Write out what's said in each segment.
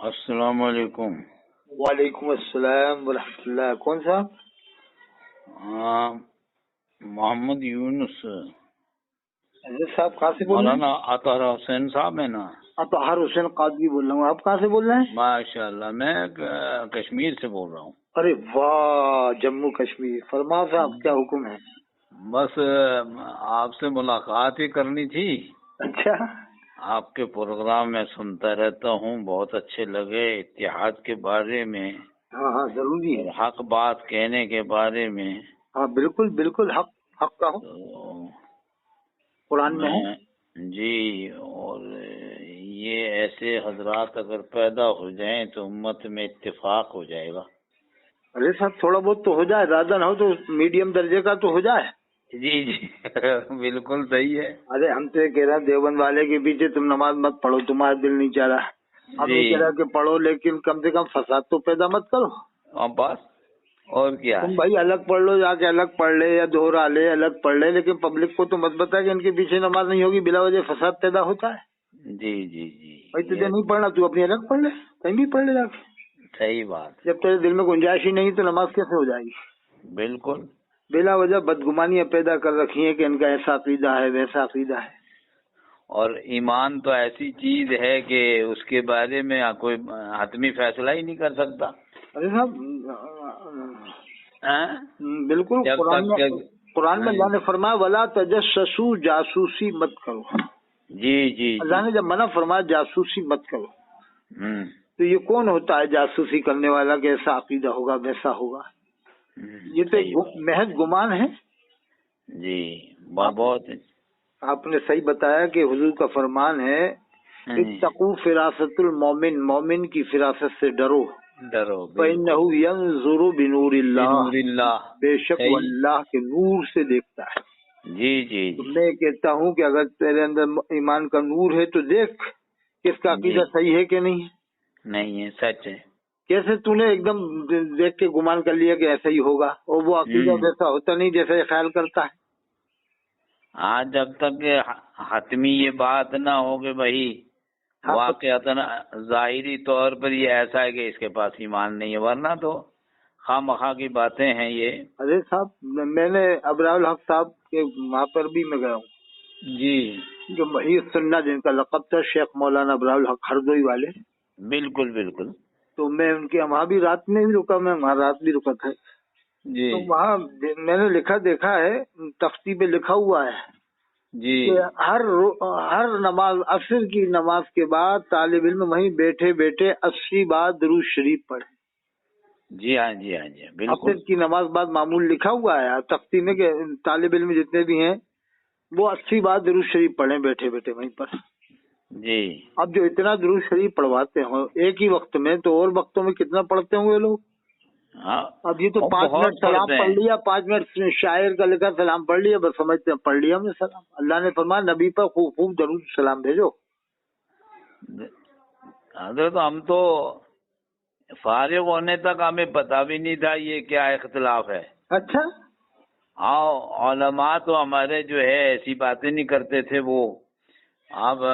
السلام علیکم۔ وعلیکم السلام ورحمۃ اللہ۔ کون صاحب؟ محمد یونس۔ حضرت صاحب کہاں سے بول رہے ہیں؟ مولانا اطہر حسین صاحب ہے نا؟ اطہر حسین قادری بول رہا ہوں۔ آپ کہاں سے بول رہے ہیں؟ ماشاء اللہ، میں کشمیر سے بول رہا ہوں۔ ارے واہ، جموں کشمیر۔ فرماؤ صاحب، کیا حکم ہے؟ بس آپ سے ملاقات ہی کرنی تھی۔ اچھا، آپ کے پروگرام میں سنتا رہتا ہوں، بہت اچھے لگے، اتحاد کے بارے میں ہاں ہاں ضروری اور ہے۔ حق بات کہنے کے بارے میں۔ ہاں بالکل بالکل، حق کا ہو، تو قرآن میں ہے۔ جی، اور یہ ایسے حضرات اگر پیدا ہو جائیں تو امت میں اتفاق ہو جائے گا۔ ارے صاحب تھوڑا بہت تو ہو جائے، زیادہ نہ ہو تو میڈیم درجے کا تو ہو جائے۔ جی جی بالکل صحیح ہے۔ ارے ہم تو یہ کہہ رہے ہیں دیوبند والے کے پیچھے تم نماز مت پڑھو، تمہارا دل نہیں چاہ رہا۔ ہم یہ جی کہہ رہے ہیں کہ پڑھو، لیکن کم سے کم فساد تو پیدا مت کرو۔ بس اور کیا تم ہے۔ بھائی الگ پڑھ لو، جا کے الگ پڑھ لے یا دوہرا لے، الگ پڑھ لے، لیکن پبلک کو تو مت بتا کہ ان کے پیچھے نماز نہیں ہوگی، بلا وجہ فساد پیدا ہوتا ہے۔ جی جی جی بھائی تجھے یہ نہیں پڑھنا، تو اپنی الگ پڑھ لے، کہیں بھی پڑھ لے جا کے۔ صحیح بات۔ جب تیرے دل میں گنجائش ہی نہیں تو نماز کیسے ہو جائے گی؟ بالکل۔ بلا وجہ بدگمانیاں پیدا کر رکھی ہیں کہ ان کا ایسا عقیدہ ہے، ویسا عقیدہ ہے۔ اور ایمان تو ایسی چیز ہے کہ اس کے بارے میں کوئی حتمی فیصلہ ہی نہیں کر سکتا۔ ارے صاحب ہاں؟ بالکل، جب قرآن تک میں کہ اللہ نے فرمایا ولا تجسسوا، جاسوسی مت کرو۔ جی جی اللہ نے جب منع فرمایا جاسوسی مت کرو، ہوں تو یہ کون ہوتا ہے جاسوسی کرنے والا کہ ایسا عقیدہ ہوگا ویسا ہوگا؟ یہ تو صحیح بات۔ محض گمان ہے۔ جی بہت آپ نے صحیح بتایا کہ حضور کا فرمان ہے اتقوا فراست المومن، مومن کی فراست سے ڈرو، ڈرو فإنہ ینظر بنور اللہ، بنور اللہ۔ بے شک وہ صحیح۔ اللہ کے نور سے دیکھتا ہے۔ جی جی تو جی میں کہتا ہوں کہ اگر تیرے اندر ایمان کا نور ہے تو دیکھ کہ اس کا عقیدہ جی صحیح ہے کہ نہیں ہے۔ نہیں ہے، سچ ہے۔ کیسے تو نے ایک دم دیکھ کے گمان کر لیا کہ ایسا ہی ہوگا، اور وہ عقیدہ ویسا ہوتا نہیں جیسا یہ خیال کرتا ہے۔ ہاں، جب تک کہ حتمی یہ بات نہ ہو کہ بھائی واقعتاً ظاہری طور پر یہ ایسا ہے کہ اس کے پاس ایمان نہیں ہے، ورنہ تو خواہ مخواہ کی باتیں ہیں یہ۔ ارے صاحب میں نے ابرار الحق صاحب کے وہاں پر بھی میں گیا ہوں، جی جو محی السنہ جن کا لقب تھا، شیخ مولانا ابرار الحق ہردوئی والے۔ بالکل بالکل۔ تو میں ان کے وہاں بھی رات میں بھی رکا، میں وہاں رات بھی رکا تھا۔ جی تو وہاں میں نے دیکھا ہے، تختی پہ لکھا ہوا ہے جی کہ ہر نماز، عصر کی نماز کے بعد طالب علم وہیں بیٹھے بیٹھے 80 بار درود شریف پڑھے۔ جی ہاں جی ہاں جی بالکل۔ عصر کی نماز بعد معمول لکھا ہوا ہے تختی میں کہ طالب علم جتنے بھی ہیں وہ 80 بار درود شریف پڑھیں بیٹھے بیٹھے وہیں پر۔ جی اب جو اتنا درود شریف پڑھواتے ہوں ایک ہی وقت میں، تو اور وقتوں میں کتنا پڑھتے ہوں گے لوگ؟ ہاں، اب یہ تو 5 بہت منٹ سلام پڑھتے پڑھ ہیں۔ لیا، 5 منٹ شاعر کا لکھا سلام پڑھ لیا، بس سمجھتے ہیں پڑھ لیا ہم نے سلام۔ اللہ نے فرمایا نبی پر خوب خوب درود سلام بھیجو۔ حضرت ہم تو فارغ ہونے تک ہمیں پتہ بھی نہیں تھا یہ کیا اختلاف ہے۔ اچھا، ہاں، علماء تو ہمارے جو ہے ایسی باتیں نہیں کرتے تھے۔ وہ اب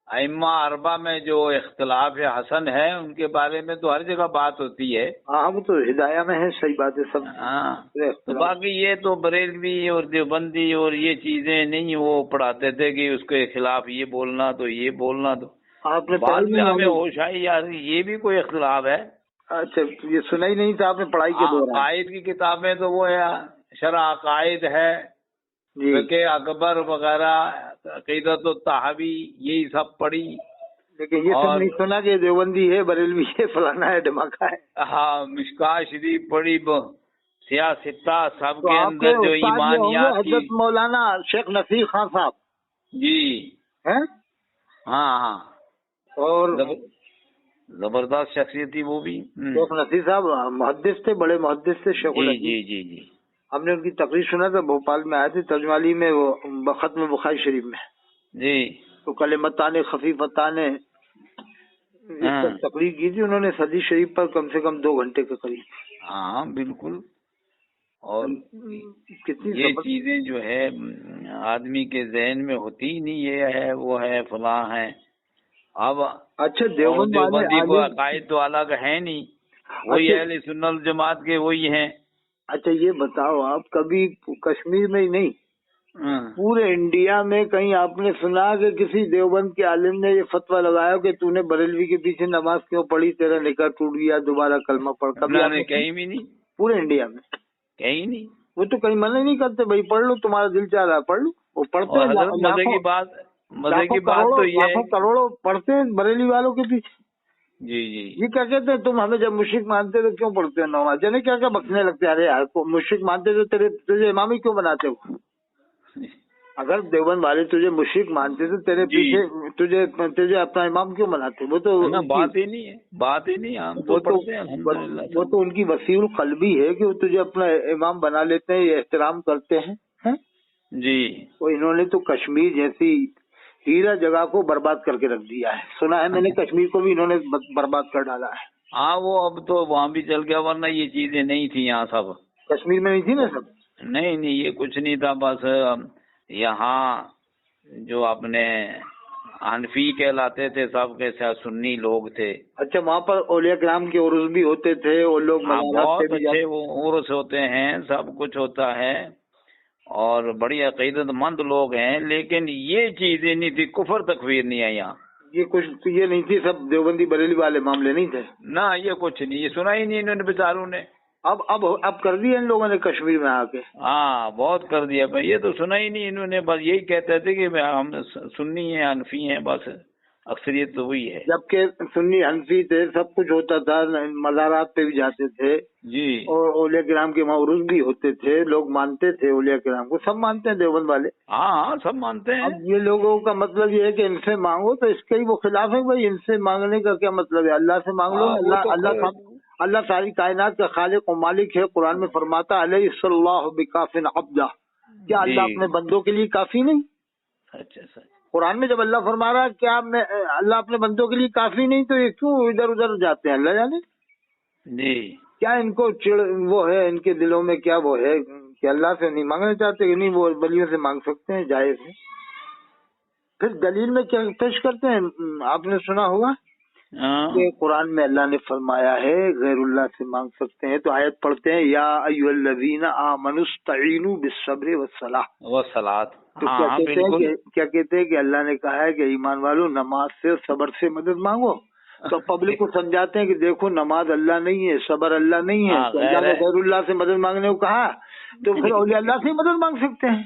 ائمہ اربعہ میں جو اختلاف حسن ہے ان کے بارے میں تو ہر جگہ بات ہوتی ہے۔ ہاں ہم تو ہدایہ میں ہیں، صحیح بات ہے سب۔ ہاں، تو باقی یہ تو بریلوی اور دیوبندی اور یہ چیزیں نہیں وہ پڑھاتے تھے کہ اس کے خلاف یہ بولنا تو یہ بولنا تو آپ نے بعد پڑھائی میں نہیں ہمیں ہوگی؟ ہوش آئی یار یہ بھی کوئی اختلاف ہے۔ اچھا، یہ سنا ہی نہیں تھا آپ نے پڑھائی کے دوران؟ عقائد کی کتابیں تو وہ ہے، شرح عقائد ہے، جی، فقہ اکبر وغیرہ، عقیدت الطحاوی، یہی سب پڑھی۔ لیکن یہ سب اور نہیں سنا کہ دیوبندی ہے، بریلوی ہے، فلانا ہے، دھماکہ ہے۔ ہاں، مشکاہ شریف پڑھی، سیاستہ سب تو کے آپ کے اندر جو استاد یہ ہوں گے ایمانیات کی۔ حضرت مولانا شیخ نصیر خان صاحب جی ہیں؟ ہاں ہاں، اور زبردست شخصیت تھی وہ بھی۔ شیخ نصیر صاحب محدث تھے، بڑے محدث تھے، شیخ جی الحدیث۔ جی جی جی ہم نے ان کی تقریر سنا تھا، بھوپال میں آئے تھے ترجمالی میں، وہ ختم بخاری شریف میں، جی تو کلمتان خفیفتان اس پر تقریر کی تھی انہوں نے، حدیث شریف پر کم سے کم 2 گھنٹے کے قریب۔ ہاں بالکل۔ اور کتنی یہ چیزیں جو ہے آدمی کے ذہن میں ہوتی ہی نہیں، یہ ہے وہ ہے فلاں ہے، اب اچھا دیوبند دیوبندی کو والے عقائد تو الگ ہے نہیں، وہی اچھا اہل سنت جماعت کے وہی ہیں۔ اچھا یہ بتاؤ آپ کبھی کشمیر میں ہی نہیں ہاں۔ پورے انڈیا میں کہیں آپ نے سنا کہ کسی دیوبند کے عالم نے یہ فتویٰ لگایا کہ تو نے بریلوی کے پیچھے نماز کیوں پڑھی، تیرا نکاح ٹوٹ گیا، دوبارہ کلمہ پڑھ؟ کبھی آپ نے کہیں بھی نہیں، پورے انڈیا میں کہیں نہیں۔ وہ تو کہیں منع نہیں کرتے، بھائی پڑھ لو، تمہارا دل چاہ رہا ہے پڑھ لو، وہ پڑھتے اور ہیں حضرت مزے کی بات تو یہ ہے لاکھوں کروڑوں پڑھتے ہیں بریلی والوں کے پیچھے۔ جی جی یہ کیا کہتے ہیں، تم ہمیں جب مشرک مانتے تو کیوں پڑھتے ہو نماز؟ جانے کیا کیا بکنے لگتے ہیں، ارے یار مشرک مانتے تو تجھے امام ہی کیوں بناتے ہو؟ اگر دیوبند والے تجھے مشرک مانتے تو تیرے پیچھے تجھے اپنا امام کیوں بناتے؟ وہ تو بات ہی نہیں ہے، بات ہی نہیں، ہم تو پڑھتے ہیں الحمدللہ۔ وہ تو ان کی وسیع القلبی ہے کہ وہ تجھے اپنا امام بنا لیتے ہیں، یہ احترام کرتے ہیں۔ جی وہ انہوں نے تو کشمیر جیسی ہیرا جگہ کو برباد کر کے رکھ دیا ہے، سنا ہے میں نے، کشمیر کو بھی انہوں نے برباد کر ڈالا ہے۔ ہاں وہ اب تو وہاں بھی چل گیا، ورنہ یہ چیزیں نہیں تھی یہاں سب۔ کشمیر میں نہیں تھی نا سب؟ نہیں یہ کچھ نہیں تھا، بس یہاں جو اپنے حنفی کہلاتے تھے سب کے ساتھ سنی لوگ تھے۔ اچھا وہاں پر اولیاء کرام کے عرس بھی ہوتے تھے، وہ لوگ بہت اچھے وہ عرس ہوتے ہیں، سب کچھ ہوتا ہے، اور بڑی عقیدت مند لوگ ہیں، لیکن یہ چیزیں نہیں تھی، کفر تکفیر نہیں ہے یہاں۔ یہ نہیں تھی، سب دیوبندی بریلی والے معاملے نہیں تھے نہ یہ کچھ نہیں، یہ سنا ہی نہیں انہوں نے بیچاروں نے۔ اب کر دیا ان لوگوں نے کشمیر میں آ کے۔ ہاں بہت کر دیا بھائی، یہ تو سنا ہی نہیں انہوں نے، بس یہی کہتے تھے کہ ہم سنی ہیں حنفی ہیں، بس اکثریت تو وہی ہے۔ جبکہ سنی حنفی تھے، سب کچھ ہوتا تھا، مزارات پہ بھی جاتے تھے، جی، اور اولیاء کرام کے وہاں عرس بھی ہوتے تھے، لوگ مانتے تھے اولیاء کرام کو، سب مانتے ہیں دیوبند والے۔ ہاں سب مانتے ہیں۔ اب یہ لوگوں کا مطلب یہ ہے کہ ان سے مانگو، تو اس کے ہی وہ خلاف ہے بھائی، ان سے مانگنے کا کیا مطلب ہے؟ اللہ سے مانگ لو، اللہ ساری کائنات کا خالق و مالک ہے، قرآن میں فرماتا علیہ اللہ بکاف عبدہ، کیا اللہ اپنے بندوں کے لیے کافی نہیں؟ اچھا قرآن میں جب اللہ فرما رہا ہے کیا اللہ اپنے بندوں کے لیے کافی نہیں، تو یہ کیوں ادھر ادھر جاتے ہیں؟ اللہ جانے جی، کیا ان کو وہ ہے، ان کے دلوں میں کیا وہ ہے کہ اللہ سے نہیں مانگنا چاہتے کہ نہیں، وہ بلیوں سے مانگ سکتے ہیں، جائز ہے۔ پھر دلیل میں کیا پیش کرتے ہیں، آپ نے سنا ہوگا کہ قرآن میں اللہ نے فرمایا ہے غیر اللہ سے مانگ سکتے ہیں، تو آیت پڑھتے ہیں یا ایھا الذین آمنوا استعینوا بالصبر والصلاۃ۔ تو کیا کہتے ہیں کہ اللہ نے کہا ہے کہ ایمان والو نماز سے صبر سے مدد مانگو، تو پبلک کو سمجھاتے ہیں کہ دیکھو نماز اللہ نہیں ہے، صبر اللہ نہیں ہے، تو اللہ نے غیر اللہ سے مدد مانگنے کو کہا، تو پھر اولیاء اللہ سے مدد مانگ سکتے ہیں۔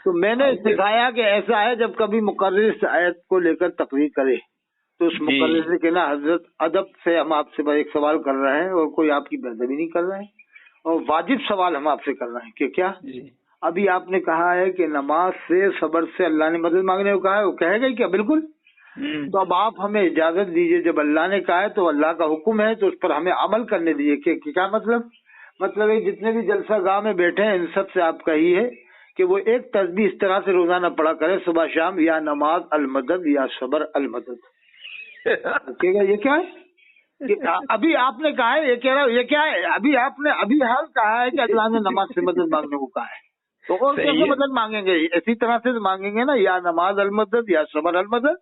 تو میں نے سکھایا کہ ایسا ہے جب کبھی مقرر اس آیت کو لے کر تقریر کرے تو اس مقرر سے کہنا حضرت ادب سے ہم آپ سے ایک سوال کر رہے ہیں، اور کوئی آپ کی بے ادبی نہیں کر رہے ہیں، اور واجب سوال ہم آپ سے کر رہے ہیں کہ کیا ابھی آپ نے کہا ہے کہ نماز سے صبر سے اللہ نے مدد مانگنے کو کہا ہے، وہ کہے گا کیا؟ بالکل۔ تو اب آپ ہمیں اجازت دیجئے، جب اللہ نے کہا ہے تو اللہ کا حکم ہے، تو اس پر ہمیں عمل کرنے دیجئے۔ کہ کیا مطلب ہے جتنے بھی جلسہ گاہ میں بیٹھے ہیں ان سب سے آپ کہیے کہ وہ ایک تسبیح اس طرح سے روزانہ پڑھا کرے صبح شام، یا نماز المدد یا صبر المدد۔ یہ کیا ہے؟ ابھی آپ نے کہا ہے، یہ کہہ رہا یہ کیا ہے؟ ابھی آپ نے حال کہا ہے کہ اللہ نے نماز سے مدد مانگنے کو کہا ہے، تو اور کیسے مدد مانگیں گے؟ اسی طرح سے مانگیں گے نا، یا نماز المدد یا صبر المدد۔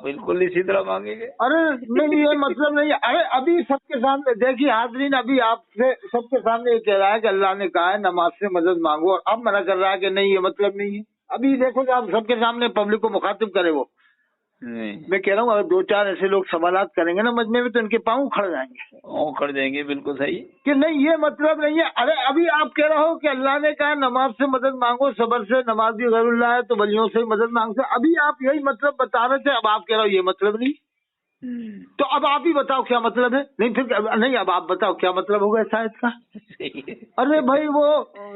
بالکل اسی طرح مانگیں گے۔ ارے نہیں یہ مطلب نہیں ہے، ارے ابھی سب کے سامنے دیکھیے حاضرین، ابھی آپ سے سب کے سامنے یہ کہہ رہا ہے کہ اللہ نے کہا ہے نماز سے مدد مانگو، اور اب منع کر رہا ہے کہ نہیں یہ مطلب نہیں ہے۔ ابھی دیکھو کہ آپ سب کے سامنے پبلک کو مخاطب کرے وہ، میں کہہ رہا ہوں اگر دو چار ایسے لوگ سوالات کریں گے نا مجمع میں تو ان کے پاؤں کھڑ جائیں گے، کھڑ جائیں گے، بالکل صحیح کہ نہیں یہ مطلب نہیں ہے۔ ارے ابھی آپ کہہ رہے ہو کہ اللہ نے کہا نماز سے مدد مانگو، صبر سے، نماز بھی غیر اللہ ہے تو ولیوں سے مدد مانگو، ابھی آپ یہی مطلب بتا رہے تھے، اب آپ کہہ رہے ہو یہ مطلب نہیں، تو اب آپ ہی بتاؤ کیا مطلب ہے؟ نہیں پھر نہیں، اب آپ بتاؤ کیا مطلب ہوگا اس آیت کا؟ ارے بھائی وہ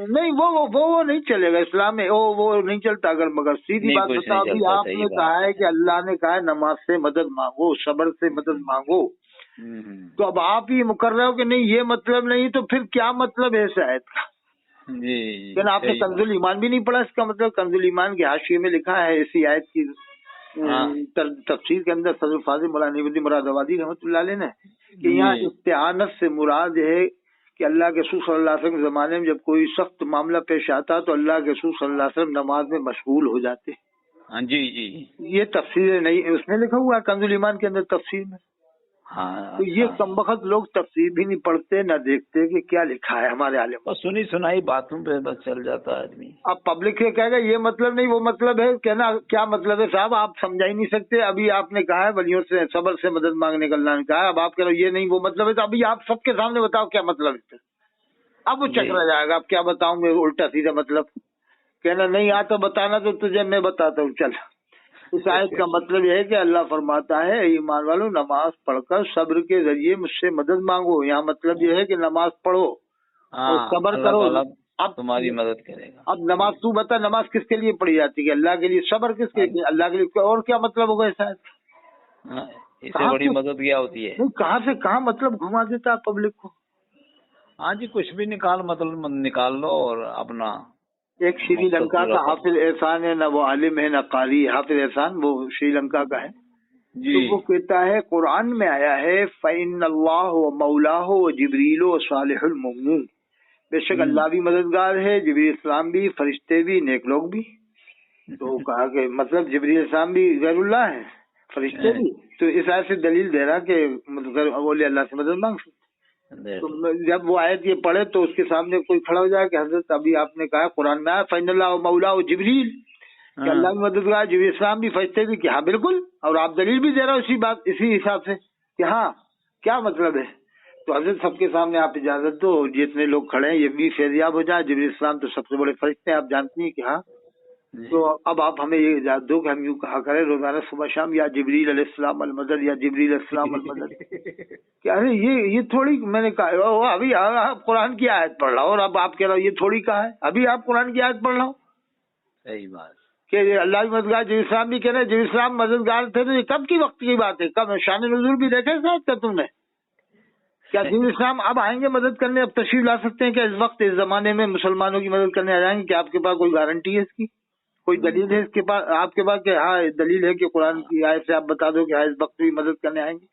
نہیں، وہ نہیں چلے گا اسلام میں، وہ نہیں چلتا۔ اگر مگر سیدھی بات بتاؤ، ابھی آپ نے کہا ہے کہ اللہ نے کہا ہے نماز سے مدد مانگو، صبر سے مدد مانگو، تو اب آپ ہی مقرر ہو کہ نہیں یہ مطلب نہیں، تو پھر کیا مطلب ہے اس آیت کا؟ لیکن آپ نے کنز الایمان بھی نہیں پڑھا، اس کا مطلب کنز الایمان کے حاشیے میں لکھا ہے اسی آیت کی تفسیر کے اندر صدر فاضل مولانا نعیم الدین مراد آبادی رحمۃ اللہ علیہ نے، کہ یہاں استعانت سے مراد ہے کہ اللہ کے رسول صلی اللہ علیہ وسلم کے زمانے میں جب کوئی سخت معاملہ پیش آتا تو اللہ کے رسول صلی اللہ علیہ وسلم نماز میں مشغول ہو جاتے، ہاں جی جی یہ تفسیر نہیں اس میں لکھا ہوا ہے کنز الایمان کے اندر تفسیر میں. ہاں. تو یہ کمبخت لوگ تفسیر بھی نہیں پڑھتے نہ دیکھتے کہ کیا لکھا ہے ہمارے عالم. بس سنی سنائی باتوں پہ بس چل جاتا ہے آدمی. اب پبلک یہ کہے گا یہ مطلب نہیں وہ مطلب ہے کہنا کیا مطلب ہے صاحب آپ سمجھا ہی نہیں سکتے. ابھی آپ نے کہا ہے ولیوں سے صبر سے مدد مانگنے کا اللہ نے کہا ہے. اب آپ کہہ رہے ہو یہ نہیں وہ مطلب ہے تو ابھی آپ سب کے سامنے بتاؤ کیا مطلب ہے. اب وہ چکرا جائے گا اب کیا بتاؤں میں الٹا سیدھا مطلب کہنا نہیں آتا بتانا تو تجھے میں بتاتا ہوں چل. اس آیت کا مطلب یہ ہے کہ اللہ فرماتا ہے ایمان والو نماز پڑھ کر صبر کے ذریعے مجھ سے مدد مانگو. یہاں مطلب یہ ہے کہ نماز پڑھو اور صبر کرو. اب تمہاری مدد کرے گا. اب نماز تو بتا نماز کس کے لیے پڑھی جاتی ہے؟ اللہ کے لیے. صبر کس کے لیے؟ اللہ کے لیے. اور کیا مطلب ہوگا اس آیت کا؟ اس سے بڑی مدد کیا ہوتی ہے؟ کہاں سے کہاں مطلب گھما دیتا ہے پبلک کو. ہاں جی کچھ بھی مطلب نکال لو اور اپنا. ایک شری لنکا کا حافظ احسان ہے نہ وہ عالم ہے نہ قاری. حافظ احسان وہ شری لنکا کا ہے. تو وہ کہتا ہے قرآن میں آیا ہے فَإِنَّ اللَّهُ وَمَوْلَاهُ وَجِبْرِيلُ وَصَالِحُ الْمُؤْمِنِينَ. بے شک اللہ بھی مددگار ہے جبریل السلام بھی فرشتے بھی نیک لوگ بھی. تو کہا کہ مطلب جبریل السلام بھی غیر اللہ ہے فرشتے بھی. تو اس آیت سے دلیل دے رہا کہ اولیاء اللہ سے مدد مانگ سکتے. تو جب وہ آیت یہ پڑھے تو اس کے سامنے کوئی کھڑا ہو جائے کہ حضرت ابھی آپ نے کہا قرآن میں آیا فَإِنَّ اللَّهَ وَمَوْلَاهُ جبریل کہ اللہ بھی مددگار جبریل السلام بھی فرشتے بھی. کہ ہاں بالکل. اور آپ دلیل بھی دے رہا اسی بات اسی حساب سے کہ ہاں کیا مطلب ہے. تو حضرت سب کے سامنے آپ اجازت دو جتنے لوگ کھڑے ہیں یہ بھی فیضیاب ہو جائیں. جبریل السلام تو سب سے بڑے فرشتے ہیں آپ جانتی ہیں کہ ہاں. تو اب آپ ہمیں یہ اجازت دو کہ ہم یوں کہا کریں روزانہ صبح شام یا جبریل علیہ السلام المدد یا جبریل علیہ السلام المدد. کیا ہے یہ تھوڑی میں نے کہا ابھی آپ قرآن کی آیت پڑھ رہا ہو اور اب آپ کہہ رہا ہو یہ تھوڑی کہا ہے. ابھی آپ قرآن کی آیت پڑھ رہا ہو. صحیح بات کہ اللہ بھی مددگار جبریل السلام بھی کہہ رہے جبریل السلام مددگار تھے. تو یہ کب کی وقت کی بات ہے؟ کب شان نزول بھی دیکھے کیا تم نے؟ کیا جبریل السلام اب آئیں گے مدد کرنے؟ اب تشریف لا سکتے ہیں کہ اس وقت اس زمانے میں مسلمانوں کی مدد کرنے آ جائیں گے؟ کیا آپ کے پاس کوئی گارنٹی ہے اس کی؟ کوئی دلیل ہے اس کے پاس آپ کے پاس کہ ہاں دلیل ہے کہ قرآن کی آیت سے آپ بتا دو کہ ہاں اس وقت بھی مدد کرنے آئیں گے؟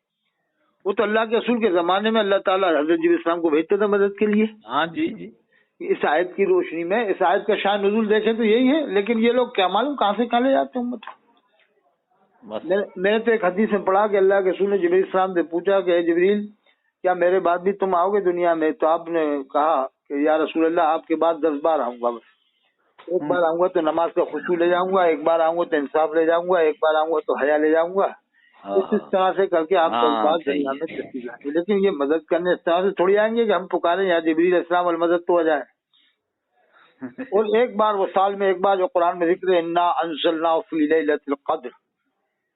وہ تو اللہ کے رسول کے زمانے میں اللہ تعالیٰ حضرت جبریل السلام کو بھیجتے تھے مدد کے لیے. ہاں جی جی. اس آیت کی روشنی میں اس آیت کا شان نزول دیکھیں تو یہی ہے. لیکن یہ لوگ کیا معلوم کہاں سے کہاں لے جاتے ہیں امت. میں نے تو ایک حدیث میں پڑھا کہ اللہ کے رسول نے جبریل السلام سے پوچھا کہ اے جبریل کیا میرے بعد بھی تم آؤ گے دنیا میں؟ تو آپ نے کہا کہ یا رسول اللہ آپ کے بعد 10 بار آؤں گا. بس ایک بار آؤں گا تو نماز کا خشوع لے جاؤں گا, ایک بار آؤں گا تو انصاف لے جاؤں گا, ایک بار آؤں گا تو حیا لے جاؤں گا. اس طرح سے کر کے آپ کا بات دنیا میں چلتی جائے گی. لیکن یہ مدد کرنے اس طرح سے تھوڑی آئیں گے کہ ہم پکاریں یا جبریل السلام المدد تو ہو جائے. اور ایک بار وہ سال میں ایک بار جو قرآن میں ذکر ہے انا انزلناہ فی لیلۃ القدر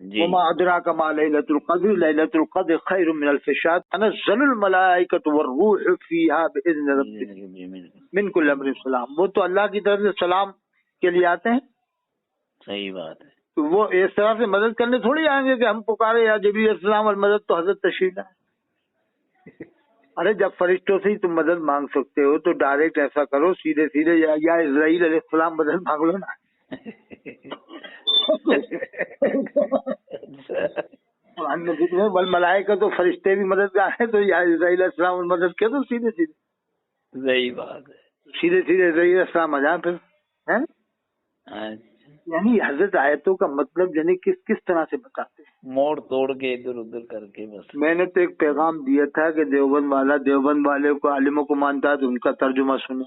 وما ادراک ما لیلۃ القدر لیلۃ القدر خیر من الف شہر تنزل الملائکۃ والروح فیہا باذن ربہم من کل امر سلام. وہ تو اللہ کی طرف سے سلام کے لیے آتے ہیں. صحیح بات ہے. تو وہ اس طرح سے مدد کرنے تھوڑی آئیں گے کہ ہم پکارے یا جبریل السلام المدد تو حضرت تشریف لائیں. ارے جب فرشتوں سے ہی تم مدد مانگ سکتے ہو تو ڈائریکٹ ایسا کرو سیدھے سیدھے یا اسرائیل علیہ السلام مدد مانگ لو نا. قرآن میں ذکر ہے والملائکہ تو فرشتے بھی مددگار ہیں تو یا اسرائیل علیہ السلام مدد کر دو سیدھے سیدھے. صحیح بات ہے. سیدھے سیدھے اسرائیل علیہ السلام آ جائیں پھر. یعنی حضرت آیتوں کا مطلب یعنی کس طرح سے بتاتے ہیں موڑ توڑ کے ادھر ادھر کر کے. بس میں نے تو ایک پیغام دیا تھا کہ دیوبند والا دیوبند والے کو عالموں کو مانتا ہے تو ان کا ترجمہ سنیں,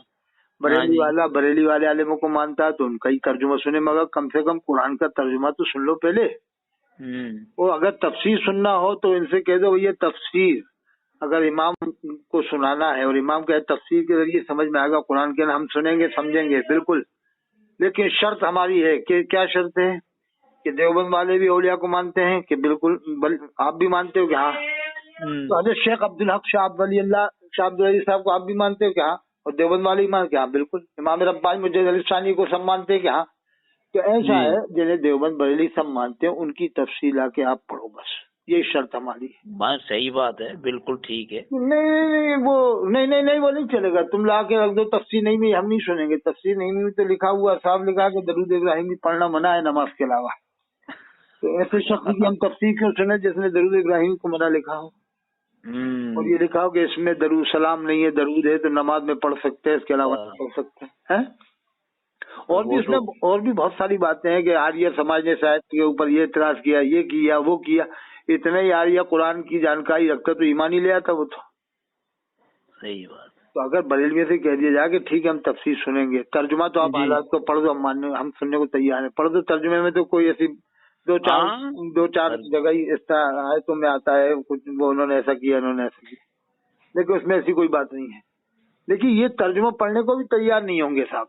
بریلی والا بریلی والے عالموں کو مانتا ہے تو ان کا ہی ترجمہ سنیں, مگر کم سے کم قرآن کا ترجمہ تو سن لو پہلے. اور اگر تفسیر سننا ہو تو ان سے کہہ دو یہ تفسیر اگر امام کو سنانا ہے اور امام کا تفسیر کے ذریعے سمجھ میں آئے گا قرآن کے ہم سنیں گے سمجھیں گے بالکل. لیکن شرط ہماری ہے کہ کیا شرط ہے کہ دیوبند والے بھی اولیاء کو مانتے ہیں کہ بالکل آپ بھی مانتے ہو کہ ہاں. تو حضرت شیخ عبدالحق شاہ ولی اللہ شاہ عبدالعزیز صاحب کو آپ بھی مانتے ہو کہ ہاں, اور دیوبند والے بھی مانتے ہیں ہاں بالکل. امام ربانی مجدد علی ثانی کو سب مانتے ہیں کہ ہاں. تو ایسا ہے جنہیں دیوبند بریلی سب مانتے ہیں ان کی تفصیل آ کے آپ پڑھو, بس یہ شرط ہماری ہے. بات صحیح بات ہے بالکل ٹھیک ہے. نہیں وہ نہیں وہ نہیں چلے گا. تم لا کے رکھ دو تفسیر نہیں میں ہم نہیں سنیں گے. تفسیر نہیں میں تو لکھا ہوا صاحب لکھا کہ درود ابراہیمی پڑھنا منع ہے نماز کے علاوہ. تو ایسے شخص کی ہم تفسیر کیوں سنیں جس نے درود ابراہیم کو منع لکھا ہو اور یہ لکھا ہو کہ اس میں درود سلام نہیں ہے درود ہے تو نماز میں پڑھ سکتے ہیں اس کے علاوہ پڑھ سکتے ہیں. और भी उसमें और भी बहुत सारी बातें हैं कि आर्य समाज ने शायद के ऊपर ये इतराज किया, ये किया, वो किया। इतने ही आर्य कुरान की जानकारी रखता तो ईमान ही ले आता वो तो। सही बात। तो अगर बरेलवी से कह दिया जाए कि ठीक है हम तफसीर सुनेंगे, तर्जुमा तो आप हालात को पढ़ दो, हम सुनने को तैयार है, पढ़ दो। तर्जुमे में तो कोई ऐसी दो चार जगह ही इस तरह आयतों में आता है कुछ, वो उन्होंने ऐसा किया, उन्होंने ऐसा किया, लेकिन उसमें ऐसी कोई बात नहीं है। देखिए ये तर्जुमा पढ़ने को भी तैयार नहीं होंगे साहब।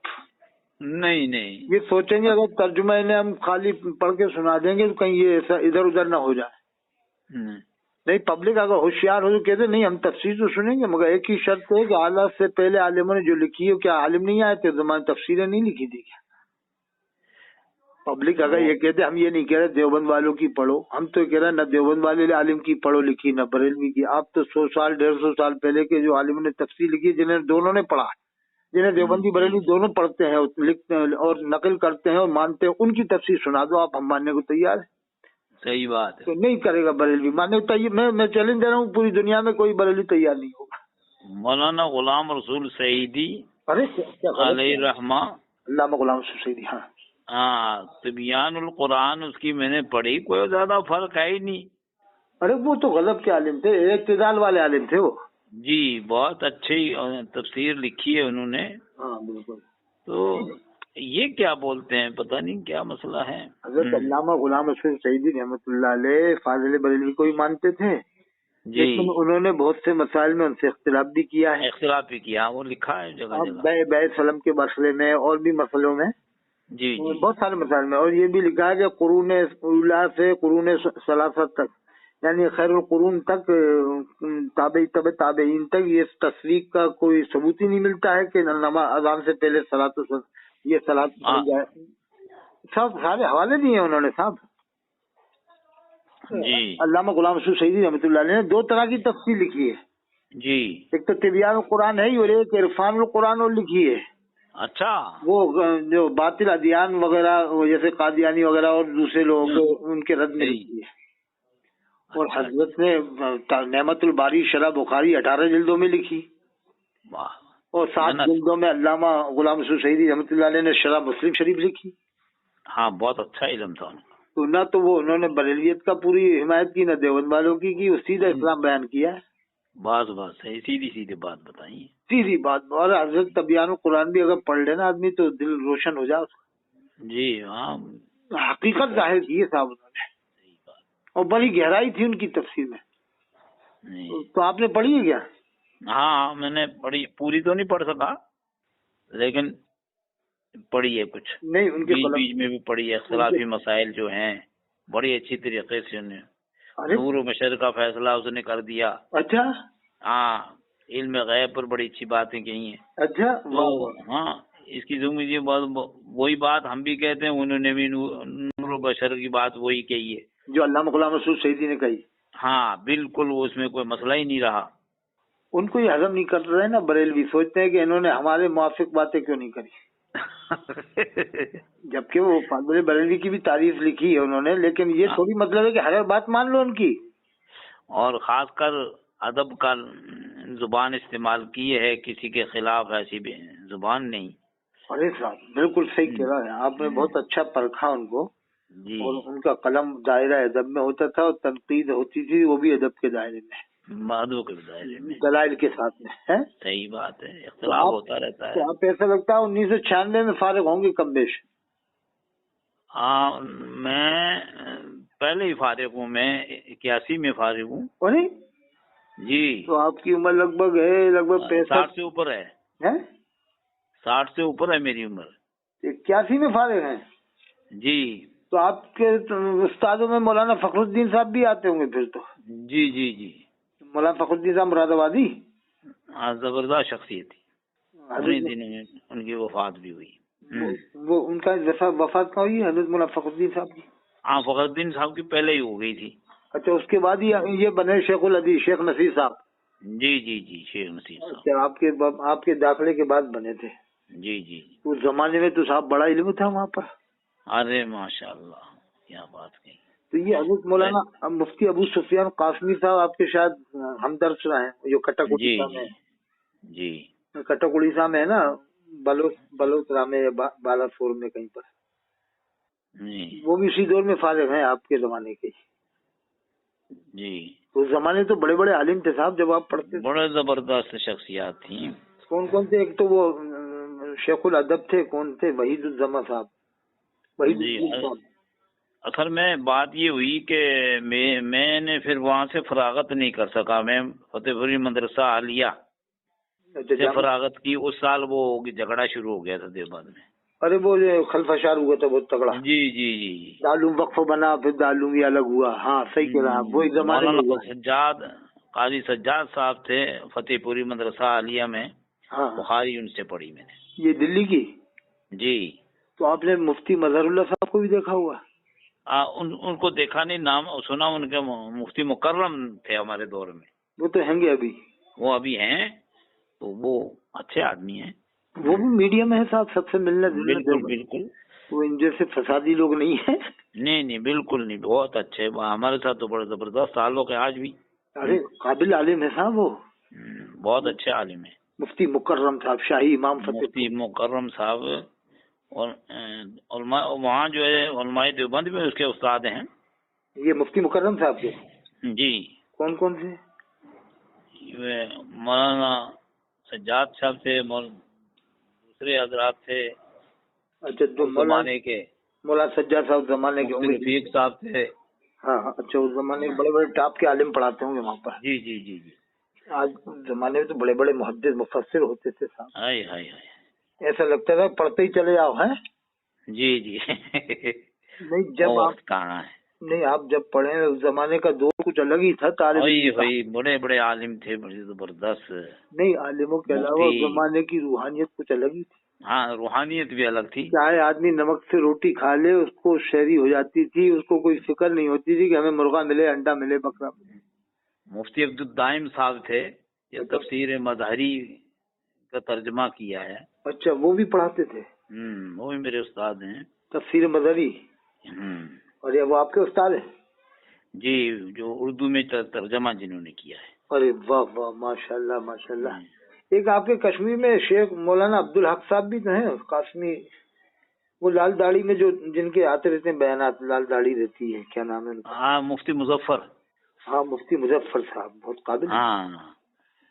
नहीं नहीं, ये सोचेंगे अगर तर्जुमा इन्हें हम खाली पढ़ के सुना देंगे तो कहीं ये ऐसा इधर उधर ना हो जाए। नहीं, पब्लिक अगर होशियार हो तो कहते नहीं हम तफसीर तो सुनेंगे, मगर एक ही शर्त है कि आला से पहले आलिमों ने जो लिखी है, क्या आलिम नहीं आए थे जमाने तफसीरें नहीं लिखी थी क्या? पब्लिक अगर ये कहते, हम ये नहीं कह रहे देवबंद वालों की पढ़ो, हम तो कह रहे हैं न देवबंद वाले आलिम की पढ़ो लिखी न बरेलवी की। आप तो 100 साल 150 साल पहले के जो आलिमों ने तफसीर लिखी, जिन्हें दोनों ने पढ़ा, जिन्हें देवबंदी बरेलवी दोनों पढ़ते हैं, लिखते हैं और नकल करते हैं और मानते हैं, उनकी तफसीर सुना दो आप, हम मानने को तैयार है। सही बात है। तो नहीं करेगा बरेलवी मानने को तैयार। मैं चैलेंज दे रहा हूँ, पूरी दुनिया में कोई बरेलवी तैयार नहीं होगा। मौलाना गुलाम रसूल सईदी अरे अलैहि रहमा, अल्लामा गुलाम रसूल सईदी, हाँ, तिबियानुल कुरान उसकी मैंने पढ़ी, कोई ज्यादा फर्क है ही नहीं। अरे वो तो गजब के आलिम थे, इक्तिदाल वाले आलिम थे वो जी, बहुत अच्छी तफसीर लिखी है उन्होंने। हाँ बिल्कुल। तो ये क्या बोलते हैं, पता नहीं क्या मसला है। हज़रत अल्लामा गुलाम रसूल सईदी रहमतुल्लाह अलैह फाजिल बरेलवी को ही मानते थे, लेकिन उन्होंने बहुत से मसाइल में उनसे इख्तिलाफ भी किया है। इख्तिलाफ भी किया, वो लिखा है जगह जगह, बैत सलम के मसले में और भी मसलों में, जी बहुत सारे मसाइल में। और ये भी लिखा है कि कुरून उला से कुरून सलासत तक, यानी खैरुल कुरून तक, ताबेईन तक ये तस्वीर का कोई सबूत ही नहीं मिलता है कि नमाज अज़ान से पहले सलात ये सलात पढ़ी जाए। सब सारे हवाले दिए उन्होंने साहब। जी, अल्लामा गुलाम रसूल सईदी रहमतुल्लाह अलैह ने 2 तरह की तफसीर लिखी है जी। एक तो तिबियानुल कुरान है ही, और एक इरफानुल कुरान और लिखी है। अच्छा, वो जो बातिल अदियान वगैरह जैसे कादियानी वगैरह और दूसरे लोग उनके रद्द में लिखी है। और हजरत ने नेमतुल बारी शरह बुखारी 18 जिल्दों में लिखी, और 7 जिल्दों में अल्लामा गुलाम रसूल सईदी रहमतुल्लाह अलैह ने शरह मुस्लिम शरीफ लिखी। हाँ, बहुत अच्छा इल्म था उनका। तो ना तो वो उन्होंने बरेलियत का पूरी हिमायत की, न देवबंद वालों की, सीधा इस्लाम बयान किया है। बस सही, सीधी सीधी बात बताई, सीधी बात। और हजरत तबियानुल कुरान भी अगर पढ़ लेना आदमी तो दिल रोशन हो जाए उसका। जी हाँ, हकीकत जाहिर की है साहब उन्होंने, और बड़ी गहराई थी उनकी तफसीर में। तो आपने पढ़ी है क्या? हाँ, मैंने पढ़ी, पूरी तो नहीं पढ़ सका, लेकिन पढ़ी है कुछ, नहीं उनके बीच में भी पढ़ी है। इख्तिलाफी मसाइल जो हैं बड़ी अच्छी तरीके से उन्हें नूर व बशर का फैसला उसने कर दिया। अच्छा, हाँ, इल्म गैब पर बड़ी अच्छी बातें कही हैं। अच्छा, तो हाँ, इसकी मुझे वही बात हम भी कहते हैं, उन्होंने भी नूर व बशर की बात वही कही है जो अल्लामा गुलाम रसूल सईदी ने कही। हाँ बिल्कुल, वो उसमें कोई मसला ही नहीं रहा। उनको ये हजम नहीं कर रहे ना बरेलवी, सोचते हैं कि इन्होंने हमारे मुआफिक बातें क्यों नहीं करी। जबकि वो फादर बरेलवी की भी तारीफ लिखी है उन्होंने, लेकिन ये थोड़ी मतलब है कि हर बात मान लो उनकी। और खासकर अदब का जुबान इस्तेमाल की है, किसी के खिलाफ ऐसी भी जुबान नहीं। अरे साहब बिल्कुल सही कह रहा है आपने, बहुत अच्छा परखा उनको जी। और उनका कलम दायरा अदब में होता था और तनकीद होती थी वो भी अदब के दायरे में, मादू के दायरे में, दलाइल के साथ में है। सही बात है, इख्तिलाफ होता रहता है। तो आप ऐसा लगता है 1996 में फारिग होंगे कम बेश? हाँ, मैं पहले ही फारिग हूँ, मैं 81 में फारिग हूँ। अरे जी, तो आपकी उम्र लगभग 60 से ऊपर है। 60 से ऊपर है मेरी उम्र। 81 में फारिग हैं जी। तो आपके उस्तादों में मौलाना फखरुद्दीन साहब भी आते होंगे फिर तो? जी जी जी, मौलाना फखरुद्दीन साहब मुरादाबादी, हाँ, जबरदस्त शख्सियत थी। उन्हीं दिनों में उनकी वफात भी हुई। वो उनका वफात कहाँ हुई हजरत मौलाना फखरुद्दीन साहब की? हाँ, फखरुद्दीन साहब की पहले ही हो गई थी। अच्छा, उसके बाद ही ये बने शेखुल हदीस शेख नसीर साहब? जी जी जी, शेख नसीर साहब। अच्छा, आपके दाखिले के बाद बने थे? जी जी। उस जमाने में तो साहब बड़ा इल्म था वहाँ पर। अरे माशाल्लाह, क्या बात कही। तो ये हजरत मौलाना मुफ्ती अबू सुफियान कासमी साहब आपके शायद हमदर्द हैं, जो कटक उड़ीसा में। जी, कटक उड़ीसा में है ना, बलोत्रा में या बालासोर में कहीं पर। जी वो भी इसी दौर में फारिग हैं आपके जमाने के। जी, उस जमाने तो बड़े बड़े आलिम थे साहब जब आप पढ़ते थे। बड़े जबरदस्त शख्सियत थी। कौन कौन थे? एक तो वो शेखुल अदब थे, कौन थे? वहीदुज्जमा साहब, जी, वहीदुद्दीन साहब। असल में बात ये हुई कि मैंने फिर वहाँ से फरागत नहीं कर सका। मैं फतेहपुरी मदरसा आलिया से फरागत की। उस साल वो झगड़ा शुरू हो गया था देवबंद में। अरे वो खलफशार हुआ था बहुत तगड़ा। जी जी जी जी, दारूम वक्फ बना, फिर दारूम ये अलग हुआ। हाँ सही कह रहा आप, वही जमाने में हुआ। काजी सज्जाद साहब थे फतेहपुरी मदरसा आलिया में। हाँ, बुखारी उनसे पढ़ी मैंने। ये दिल्ली की? जी। तो आपने मुफ्ती मजहरुल्लाह साहब को भी देखा हुआ? उनको देखा नहीं, नाम सुना उनके। मुफ्ती मुकर्रम थे हमारे दौर में। वो तो हैंगे अभी? वो अभी हैं, तो वो अच्छे आदमी हैं। वो भी मीडिया में है साहब, सबसे मिलना जुलना। बिल्कुल बिल्कुल, वो इन जैसे फसादी लोग नहीं है। नहीं नहीं, बिल्कुल नहीं, बहुत अच्छे। हमारे साथ तो बड़े जबरदस्त ताल्लुक है आज भी। अरे काबिल आलिम है साहब वो। बहुत अच्छे आलिम है मुफ्ती मुकर्रम साहब, शाही इमाम फतेह। मुफ्ती मुकर्रम साहब। और वहाँ जो है उलमाए देवबंद में उसके उस्ताद हैं। ये मुफ्ती मुकर्रम साहब के? जी। कौन कौन से? मौलाना सज्जाद साहब थे, दूसरे हजरात थे। अच्छा, जो जमाने के मौलाना सज्जाद साहब जमाने के होंगे। रफीक साहब थे। हाँ, अच्छा, उस जमाने के बड़े बड़े टॉप के आलिम पढ़ाते होंगे वहाँ पर। जी जी जी जी। आज जमाने में तो बड़े बड़े मुहद्दिस मुफस्सिर होते थे साहब। हाय हाय हाय, ऐसा लगता था पढ़ते ही चले जाओ। है जी जी। नहीं, जब आप कहाँ है, नहीं, आप जब पढ़े उस जमाने का दौर कुछ अलग ही था। वही बड़े बड़े आलिम थे, बड़े जबरदस्त। नहीं, आलिमों के अलावा उस जमाने की रूहानियत कुछ अलग ही थी। हाँ, रूहानियत भी अलग थी। चाहे आदमी नमक से रोटी खा ले, उसको शहरी हो जाती थी। उसको कोई फिक्र नहीं होती थी कि हमें मुर्गा मिले, अंडा मिले, बकरा मिले। मुफ्ती अब्दुल दाइम साहब थे, ये तफसीर मजहरी का तर्जमा किया है। अच्छा, वो भी पढ़ाते थे? वो भी मेरे उस्ताद हैं, तफसीर मजहरी। और ये वो आपके उस्ताद है? जी, जो उर्दू में तर्जमा जिन्होंने किया है। अरे वाह वाह, माशाल्लाह माशाल्लाह। एक आपके कश्मीर में शेख मौलाना अब्दुल हक साहब भी तो हैं काश्मीर। वो लाल दाढ़ी में जो जिनके आते रहते हैं बयानात, लाल दाढ़ी रहती है, क्या नाम है उनका? हाँ, मुफ्ती मुजफ्फर। हाँ, मुफ्ती मुजफ्फर साहब बहुत काबिल। हाँ,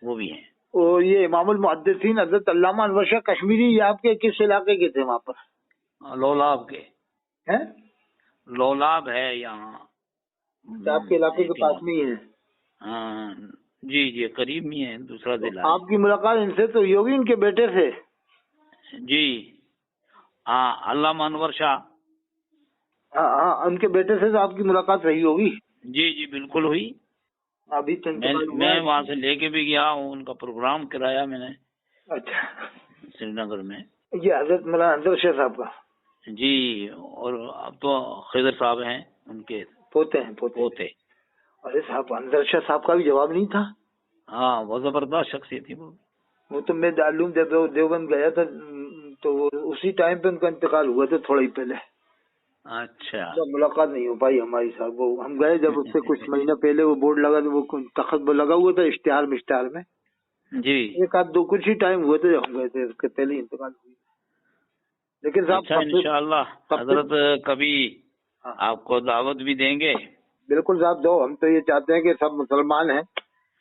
वो भी हैं। और ये इमामुल मुहद्दिसीन हजरत अल्लामा अनवर शाह कश्मीरी, ये आपके किस इलाके के थे वहाँ पर? लोलाब के हैं? लोलाब है यहाँ, आपके इलाके के पास में ही है? हाँ जी जी, करीब में है, दूसरा जिला। आपकी मुलाकात इनसे तो हुई होगी, इनके बेटे से? जी हाँ, अल्लामा अनवर शाह। हाँ हाँ, उनके बेटे से तो आपकी मुलाकात रही होगी। जी जी, बिल्कुल हुई। अभी मैं वहाँ से लेके भी गया हूँ, उनका प्रोग्राम कराया मैंने। अच्छा, श्रीनगर में। ये हजरत मौलाना अनवर शाह साहब का? जी, और अब तो खिदर साहब हैं उनके पोते हैं, पोते। अरे साहब, अनवर शाह साहब का भी जवाब नहीं था। हाँ, वो जबरदस्त शख्सियत थी वो तो मैं दारूम देवबंद गया था, तो उसी टाइम पे उनका इंतकाल हुआ था, थोड़ा ही पहले। अच्छा, तो मुलाकात नहीं हो पाई हमारी साहब। वो हम गए जब, उससे कुछ महीना पहले वो बोर्ड लगा, वो तखत लगा हुआ था इश्तिहार में। जी, एक आध दो कुछ ही टाइम हुए थे जब हम गए थे, उसके पहले ही इंतकाल हुई। लेकिन साहब अच्छा, इंशाअल्लाह हजरत कभी आपको दावत भी देंगे। बिल्कुल साहब, दो। हम तो ये चाहते हैं कि सब मुसलमान हैं।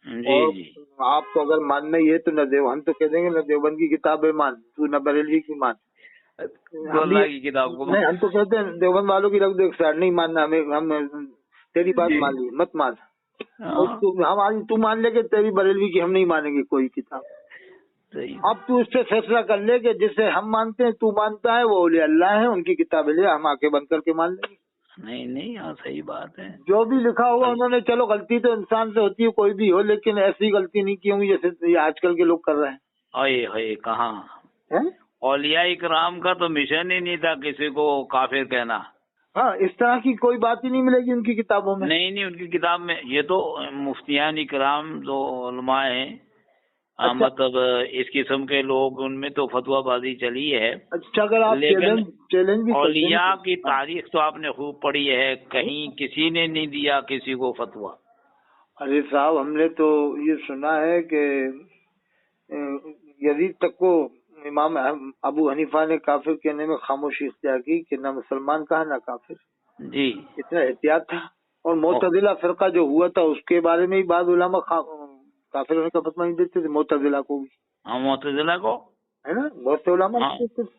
जी और जी, आपको अगर मानना ही है तो हम तो कह देंगे न देवबंद की किताबें मान, तू न बरेलवी की मान। अल्लाह की किताब को नहीं, हम तो कहते हैं देवबंद वालों की रख दो एक साइड, नहीं मानना हमें, हम तेरी बात मान ली, मत मान। और तू मान ले कि तेरी बरेलवी की हम नहीं मानेंगे कोई किताब। अब तू इस पे फैसला कर ले कि जिसे हम मानते हैं, तू मानता है, वो औलिया अल्लाह है, उनकी किताबें ले, हम आके बंद करके मान लेंगे। नहीं, हाँ सही बात है। जो भी लिखा होगा उन्होंने, चलो गलती तो इंसान से होती है, कोई भी हो, लेकिन ऐसी गलती नहीं की होंगी जैसे ये आजकल के लोग कर रहे हैं। हाय कहाँ, औलिया इकराम का तो मिशन ही नहीं था किसी को काफिर कहना। हाँ, इस तरह की कोई बात ही नहीं मिलेगी उनकी किताबों में। नहीं, उनकी किताब में ये तो मुफ्तियान इकराम जो उलमा है, मतलब इस किस्म के लोग, उनमें तो फतवाबाजी चली है। अच्छा, अगर आप चैलेंज भी औलिया की तारीख तो आपने खूब पढ़ी है, कहीं किसी ने नहीं दिया किसी को फतवा। अरे साहब, हमने तो ये सुना है कि यजीद तक को इमाम अबू हनीफा ने काफिर कहने में खामोशी इख्तियार की कि ना मुसलमान कहा ना काफिर। जी। इतना एहतियात था। और मोतजिला फिरका जो हुआ था उसके बारे में ही बाद उलमा काफिर होने का फतवा नहीं देते थे, मोतजिला को भी। हाँ, मोतजिला को, है ना, बहुत से उलमा हाँ। देते थे।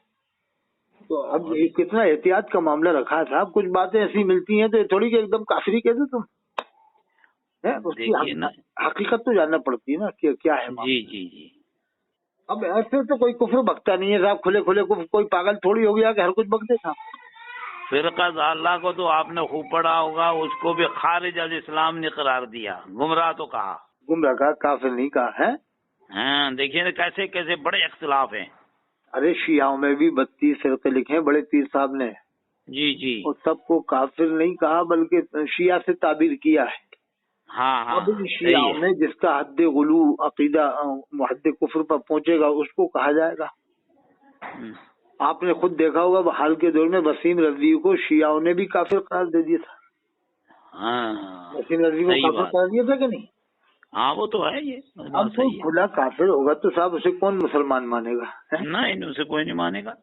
तो अब ये कितना एहतियात का मामला रखा है साहब। कुछ बातें ऐसी मिलती हैं तो ये थोड़ी कि एकदम काफिरी कह दो तुम, है उसकी हकीकत तो जानना पड़ती है ना कि क्या है। जी जी जी। अब ऐसे तो कोई कुफ्र बकता नहीं है साहब, खुले खुले कोई पागल थोड़ी हो गया कि हर कुछ बक देता। फिरका अल्लाह को तो आपने खूब पढ़ा होगा, उसको भी खारिज अल इस्लाम ने करार दिया, गुमराह तो कहा, गुमराह कहा, काफिर नहीं कहा है। हाँ, देखिए ना कैसे कैसे बड़े इख्तिलाफ हैं। अरे शियाओं में भी 32 फिरके लिखे हैं बड़े पीर साहब ने। जी जी। और सबको काफिर नहीं कहा बल्कि शिया से ताबीर किया है। हाँ हाँ, अब शियाओं में जिसका हद गुलू अकीदा हद कुफ्र पर पहुंचेगा उसको कहा जाएगा। आपने खुद देखा होगा हाल के दौर में वसीम रजवी को शियाओं ने भी काफिर करार दे दिया था। हाँ, वसीम रजवी को काफिर करार दिया था कि नहीं? हाँ, वो तो है। ये अब कोई खुला काफिर होगा तो साहब उसे कौन मुसलमान मानेगा? नहीं, उसे कोई नहीं मानेगा।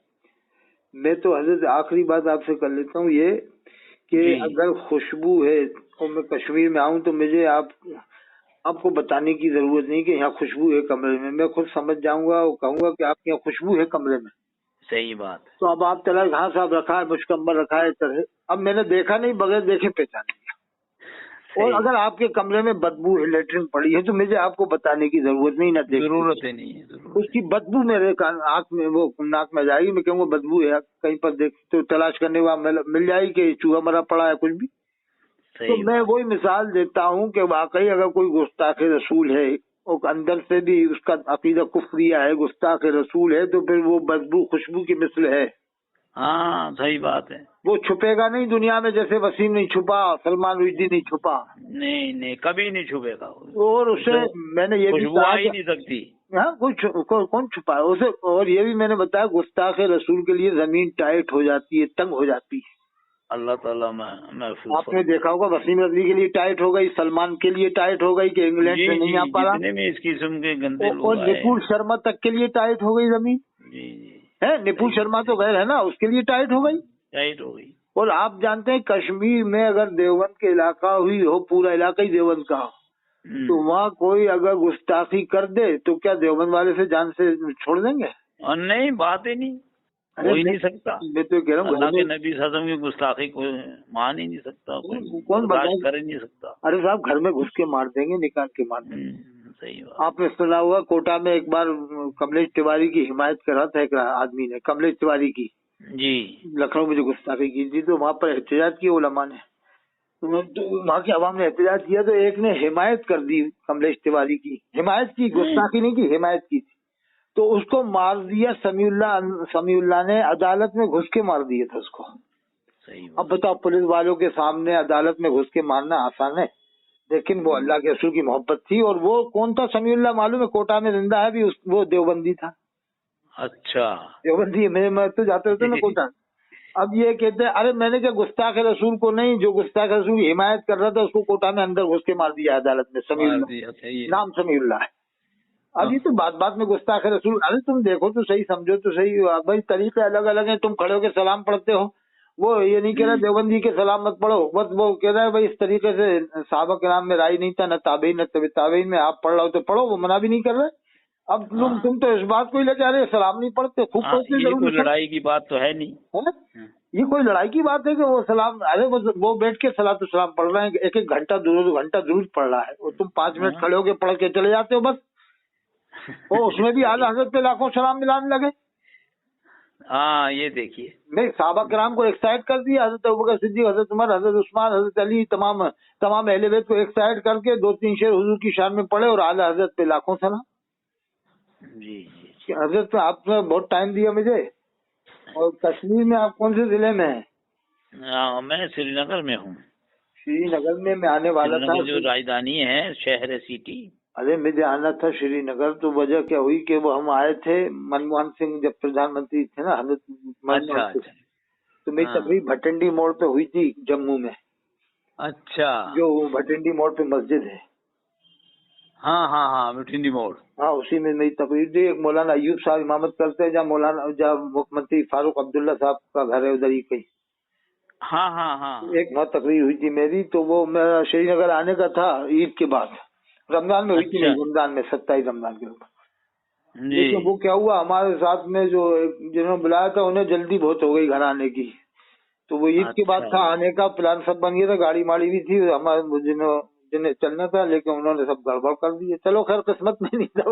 मैं तो हजरत आखिरी बात आपसे कर लेता हूँ ये कि अगर खुशबू है और मैं कश्मीर में आऊँ तो मुझे आपको बताने की जरूरत नहीं कि यहाँ खुशबू है कमरे में। मैं खुद समझ जाऊंगा और कहूंगा कि आपके यहाँ खुशबू है कमरे में। सही बात। तो अब आप चला हाँ साहब रखा है, मुश्कम्बर रखा है तरह। अब मैंने देखा नहीं, बगैर देखे पहचान लिया। और अगर आपके कमरे में बदबू है, लेटरिन पड़ी है, तो मुझे आपको बताने की जरूरत नहीं, ना जरूरत ही नहीं है। उसकी बदबू मेरे आँख में वो नाक में जाएगी, मैं कहूँगा बदबू है, कहीं पर देख तो तलाश करने वाला मिल जाएगी कि चूहा मरा पड़ा है कुछ भी। तो मैं वही मिसाल देता हूँ कि वाकई अगर कोई गुस्ताख रसूल है और अंदर से भी उसका अकीदा कुफ्रिया है, गुस्ताख रसूल है, तो फिर वो बदबू खुशबू की मिसल है। हाँ, सही बात है। वो छुपेगा नहीं दुनिया में, जैसे वसीम नहीं छुपा, सलमान रुश्दी नहीं छुपा। नहीं, कभी नहीं छुपेगा। और उसे मैंने ये भी कहा ही नहीं सकती। हाँ, कौन छुपा है उसे। और ये भी मैंने बताया गुस्ताख रसूल के लिए जमीन टाइट हो जाती है, तंग हो जाती है। अल्लाह ताला महफूज। आपने देखा होगा वसीम रज़वी के लिए टाइट हो गई, सलमान के लिए टाइट हो गई कि इंग्लैंड से नहीं आ पा जितने भी इस किस्म के गंदे लोग और निपुण शर्मा तक के लिए टाइट हो गई जमीन। जी है, निपुण शर्मा तो गैर है ना, उसके लिए टाइट हो गई। और आप जानते हैं कश्मीर में अगर देवबंद के इलाका हुई हो, पूरा इलाका ही देवबंद का हो, तो वहाँ कोई अगर गुस्ताखी कर दे तो क्या देवबंद वाले से जान से छोड़ देंगे? और नहीं, बात ही नहीं, हो ही नहीं सकता। मैं तो कह रहा हूँ अल्लाह के नबी सल्लल्लाहु की गुस्ताखी कोई मान ही नहीं सकता, कौन बर्दाश्त कर ही नहीं सकता। अरे साहब घर में घुस के मार देंगे, निकाल के मार देंगे। सही बात। आपने सुना हुआ कोटा में एक बार कमलेश तिवारी की हिमायत कर रहा था एक आदमी ने, कमलेश तिवारी की जी, लखनऊ में जो गुस्ताखी की थी, तो वहाँ पर एहतजाज किया उलमा ने, तो वहाँ की आवाम ने एहतजाज किया, तो एक ने हिमायत कर दी कमलेश तिवारी की, हिमायत की, गुस्ताखी नहीं की, हिमायत की थी। तो उसको मार दिया समीउल्लाह ने, अदालत में घुस के मार दिया था उसको। सही। अब बताओ, पुलिस वालों के सामने अदालत में घुस के मारना आसान है, लेकिन वो अल्लाह के रसूल की मोहब्बत थी। और वो कौन था समीउल्लाह मालूम है? कोटा में जिंदा है भी, वो देवबंदी था। अच्छा, देवबंदी मैं तो जाते होते ना कोटा। अब ये कहते हैं अरे मैंने क्या गुस्ताख रसूल को नहीं, जो गुस्ताख रसूल की हिमायत कर रहा था उसको कोटा में अंदर घुस के मार दिया अदालत में। समीउल्लाह नाम समीउल्लाह है। अब ये तो बात में गुस्ताख रसूल, अरे तुम देखो तो सही, समझो तो सही भाई, तरीके अलग अलग हैं। तुम खड़े होकर सलाम पढ़ते हो, वो ये नहीं कह रहा देवबंदी के सलाम मत पढ़ो, बस वो कह रहा है भाई इस तरीके से साहबा के नाम में राय नहीं था, न ताबेईन न ताबेईन में, आप पढ़ रहे हो तो पढ़ो, वो मना भी नहीं कर रहे। अब तुम तो इस बात को ही लेके आ रहे सलाम नहीं पढ़ते, खूब पढ़ते। ये कोई लड़ाई की बात तो है नहीं है? ये कोई लड़ाई की बात है कि वो सलाम, अरे वो बैठ के सलातो सलाम पढ़ रहे हैं, एक एक घंटा 2 घंटा जरूर पढ़ रहा है, और तुम 5 मिनट खड़े होके पढ़ के चले जाते हो बस। और उसमें भी आला हजरत पे लाखों सलाम मिलाने लगे। हाँ, ये देखिए, नहीं, साहबा कराम को एक साइड कर दिया, हजरत अबू बकर सिद्दीक, हजरत उमर, हजरत उस्मान, हजरत अली, तमाम अहले बैत को एक साइड करके 2-3 शेर हुजूर की शान में पढ़े और आला हजरत पे लाखों सलाम। जी। हजरत आपने बहुत टाइम दिया मुझे। और कश्मीर में आप कौन से जिले में हैं? मैं श्रीनगर में हूँ। श्रीनगर में मैं आने वाला था, जो राजधानी है, शहर सिटी। अरे मुझे आना था श्रीनगर, तो वजह क्या हुई कि वो हम आए थे मनमोहन सिंह जब प्रधानमंत्री थे ना, हजरत मनमोहन सिंह, तो मेरी तकरीब भटंडी मोड़ पे हुई थी जम्मू में। अच्छा, जो भटंडी मोड़ पे मस्जिद है, हाँ हाँ हाँ, मिठिंडी मोड़। हाँ, उसी में मेरी तकरीर थी। एक मौलाना अयूब साहब इमामत करते हैं, जहाँ मुख्यमंत्री फारूक अब्दुल्ला साहब का घर है उधर ही कहीं। हाँ हाँ हाँ एक वहाँ तकरीर हुई थी मेरी, तो वो मेरा श्रीनगर आने का था ईद के बाद, रमजान में हुई थी। अच्छा। नहीं, रमजान में 27 रमजान के ऊपर। जी। लेकिन वो क्या हुआ, हमारे साथ में जो जिन्होंने बुलाया था उन्हें जल्दी बहुत हो गई घर आने की, तो वो ईद के बाद अच्छा। था, आने का प्लान सब बन गया था, गाड़ी माड़ी भी थी हमारे जिन्हें चलना था, लेकिन उन्होंने सब गड़बड़ कर दिए। चलो खैर, किस्मत में नहीं था,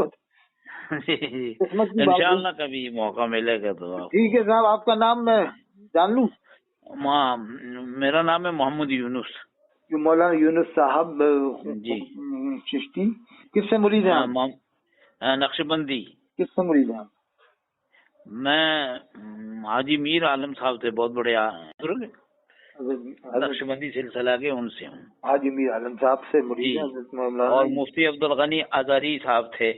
किस्मत की बात है। इंशाल्लाह कभी मौका मिलेगा तो आपको। ठीक है साहब, आपका नाम मैं जान लूं? मेरा नाम है मोहम्मद यूनुस। मौलाना यूनुस साहब जी। चिश्ती। किससे मुरीद हैं आप? नक्शबंदी। किससे मुरीद हैं आप? मैं हाजी मीर आलम साहब थे, बहुत बड़े नक्शबंदी सिलसिला के, उनसे हूँ। हाजी मीर आलम साहब से मुरीद हैं जी। मौलाना। और मुफ्ती अब्दुल गनी अजहरी साहब थे,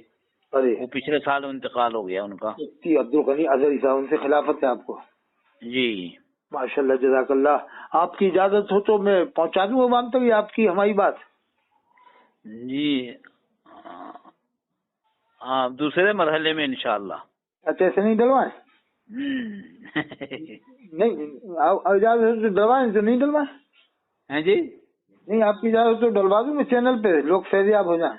अरे वो पिछले साल इंतकाल हो गया उनका। मुफ्ती अब्दुल गनी अजहरी साहब, उनसे खिलाफत है आपको? जी। माशाल्लाह, जज़ाकल्लाह। आपकी इजाजत हो तो मैं पहुंचा दूं वहां तक आपकी हमारी बात? जी। हाँ, दूसरे मरहले में इंशाल्लाह। अच्छा, ऐसे नहीं डलवाए? नहीं, इजाजत तो डलवाए, तो नहीं डलवाए हैं जी? नहीं, आपकी इजाजत तो डलवा दूं मैं, चैनल पे लोग फैजियाब हो जाए।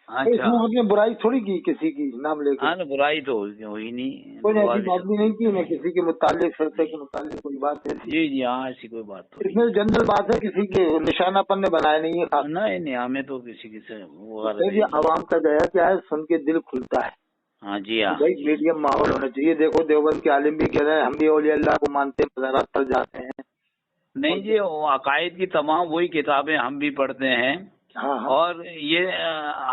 अच्छा। इसमें आपने बुराई थोड़ी की किसी की नाम लेके। हाँ, बुराई तो हुई नहीं, कोई ऐसी बात भी नहीं की, मैं किसी के मुतालिक फैसले के मुतालिक कोई बात ऐसी। जी जी, हाँ, ऐसी कोई बात तो इसमें जनरल बात है, किसी के निशानापन ने बनाया नहीं है। नहीं नहीं, हमें तो किसी से वो ये आवाम का गया क्या है, सुन के दिल खुलता है। हाँ जी, हाँ भाई मीडियम माहौल होना चाहिए। देखो देवबंद के आलिम भी कह रहे हैं हम भी औलिया अल्लाह को मानते हैं, मज़ारात पर जाते हैं। नहीं जी, अकायद की तमाम वही किताबें हम भी पढ़ते हैं। हाँ हाँ और ये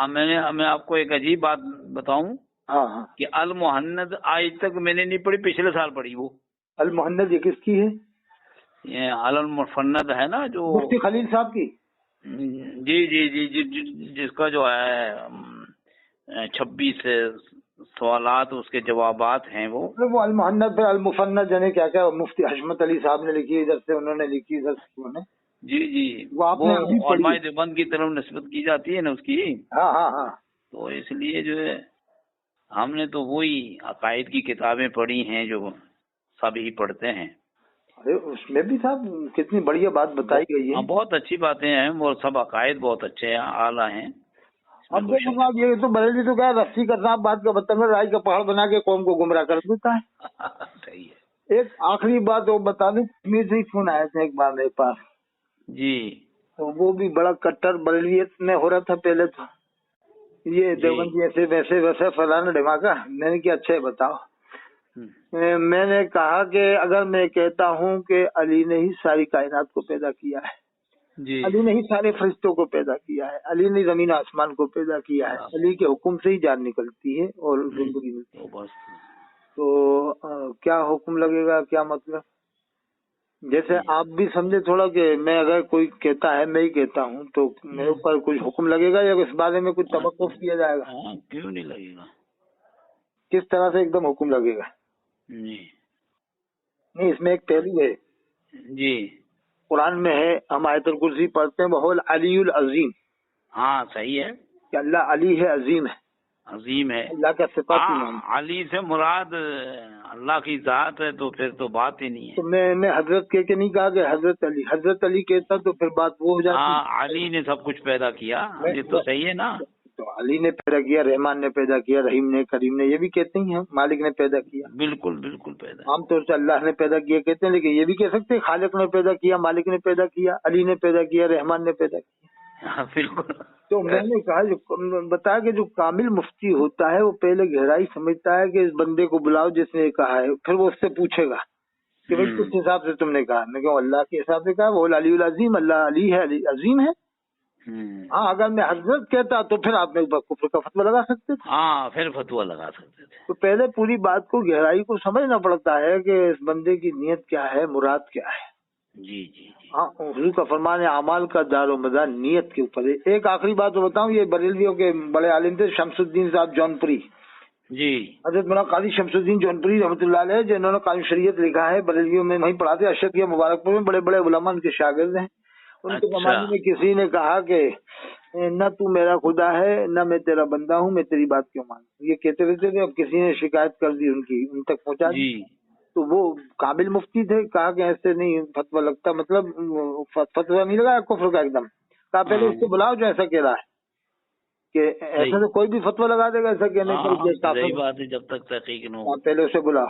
मैं आपको एक अजीब बात बताऊं हाँ हाँ। कि अल मुहन्नद आज तक मैंने नहीं पढ़ी, पिछले साल पढ़ी वो। अल मुहन्नद ये किसकी है? ये अल मुफन्नद है ना, जो मुफ्ती खलील साहब की। जी जी जी जी, जिसका जो है 26 सवालात उसके जवाबात हैं वो। अल मुहन्नद पे अल मुफन्नद जाने क्या क्या मुफ्ती हशमत अली साहब ने लिखी, इधर से उन्होंने लिखी, इधर से उन्होंने। जी जी, वो आपने अभी पढ़ी? उलमाए देवबंद की तरफ निस्बत की जाती है ना उसकी। हाँ हाँ हाँ। तो इसलिए जो है हमने तो वही अकायद की किताबें पढ़ी हैं जो सभी पढ़ते हैं। अरे उसमें भी साहब कितनी बढ़िया बात बताई गई है। बहुत अच्छी बातें हैं, वो सब अकायद बहुत अच्छे हैं, आला हैं। अब देखो साहब, ये तो बरेली तो क्या रस्सी का सांप बात का बतंगड़ राय का पहाड़ बना के कौम को गुमराह कर देता है। सही है। एक आखिरी बात वो बता दें, कश्मीर से ही फोन आया था एक बार मेरे पास। जी। तो वो भी बड़ा कट्टर बरेलियत में हो रहा था पहले तो, ये देवबंदी ऐसे वैसे वैसे फलाना ढिमाका। मैंने क्या अच्छा है बताओ। मैंने कहा कि अगर मैं कहता हूँ कि अली ने ही सारी कायनात को पैदा किया है, जी। अली ने ही सारे फरिश्तों को पैदा किया है, अली ने जमीन आसमान को पैदा किया है, अली के हुक्म से ही जान निकलती है और जिंदगी मिलती है, तो क्या हुक्म लगेगा, क्या मतलब? जैसे आप भी समझे थोड़ा कि मैं अगर कोई कहता है, मैं ही कहता हूँ, तो मेरे ऊपर कुछ हुक्म लगेगा या इस बारे में कुछ तवक्कुफ किया जाएगा? क्यों नहीं लगेगा? किस तरह से एकदम हुक्म लगेगा? जी। नहीं, इसमें एक पहलू है जी। कुरान में है, हम आयतुल कुर्सी पढ़ते हैं, वहुल अलीयुल अजीम। हाँ सही है कि अल्लाह अली है, अजीम है, अजीम है। अल्लाह का सिफात ही नहीं। अली से मुराद अल्लाह की जात है, तो फिर तो बात ही नहीं है। तो मैं हजरत कह के नहीं कहा कि हजरत अली कहता तो फिर बात वो हो जाती। हाँ, अली ने सब कुछ पैदा किया, ये तो सही है ना। तो अली ने पैदा किया, रहमान ने पैदा किया, रहीम ने, करीम ने, ये भी कहते ही हैं, मालिक ने पैदा किया। बिल्कुल बिल्कुल पैदा। आमतौर से अल्लाह ने पैदा किया कहते हैं, लेकिन ये भी कह सकते हैं खालिक ने पैदा किया, मालिक ने पैदा किया, अली ने पैदा किया, रहमान ने पैदा किया। हाँ, बिल्कुल। तो मैंने कहा, जो बताया कि जो कामिल मुफ्ती होता है वो पहले गहराई समझता है कि इस बंदे को बुलाओ जिसने कहा है, फिर वो उससे पूछेगा कि भाई किस हिसाब से तुमने कहा। मैं कहूँ अल्लाह के हिसाब से कहा, वो अली अजीम, अल्लाह अली है, अली अजीम है। हाँ, अगर मैं हजरत कहता तो फिर आप मेरे ऊपर कुफ्र का फतवा लगा सकते थे। हाँ, फिर फतवा लगा सकते थे। तो पहले पूरी बात को, गहराई को समझना पड़ता है कि इस बंदे की नीयत क्या है, मुराद क्या है। जी जी जी। हाँ, हुजूर का फरमान है अमाल का दारो मदार नीयत के ऊपर है। एक आखिरी बात तो बताऊं, ये बरेलवियों के बड़े आलिम थे शमसुद्दीन साहब जौनपुरी जी। हजरत मौलाना काजी शमसुद्दीन जौनपुरी रहमतुल्लाह अलैह, जिन्होंने कानून शरीयत लिखा है, बरेलवियों में वहीं पढ़ाते, अशरफिया मुबारकपुर में, बड़े बड़े उलमा उनके शागिर्द हैं। उनके जमाने में किसी ने कहा कि نہ تو میرا خدا ہے نہ میں تیرا بندہ ہوں، میں تیری بات کیوں مانوں، یہ کہتے رہتے تھے. اب کسی نے شکایت کر دی ان تک پہنچا دی. جی تو وہ قابل مفتی تھے، کہا کہ ایسے نہیں فتویٰ لگتا، مطلب فتویٰ نہیں لگا کفر کا ایک دم. کہا پہلے اس کو بلاؤ جو ایسا کہہ رہا ہے، کہ ایسا تو کوئی بھی فتویٰ لگا دے گا ایسا کہنے پر. صحیح بات ہے، جب تک تحقیق نہ ہو. پہلے اسے بلا.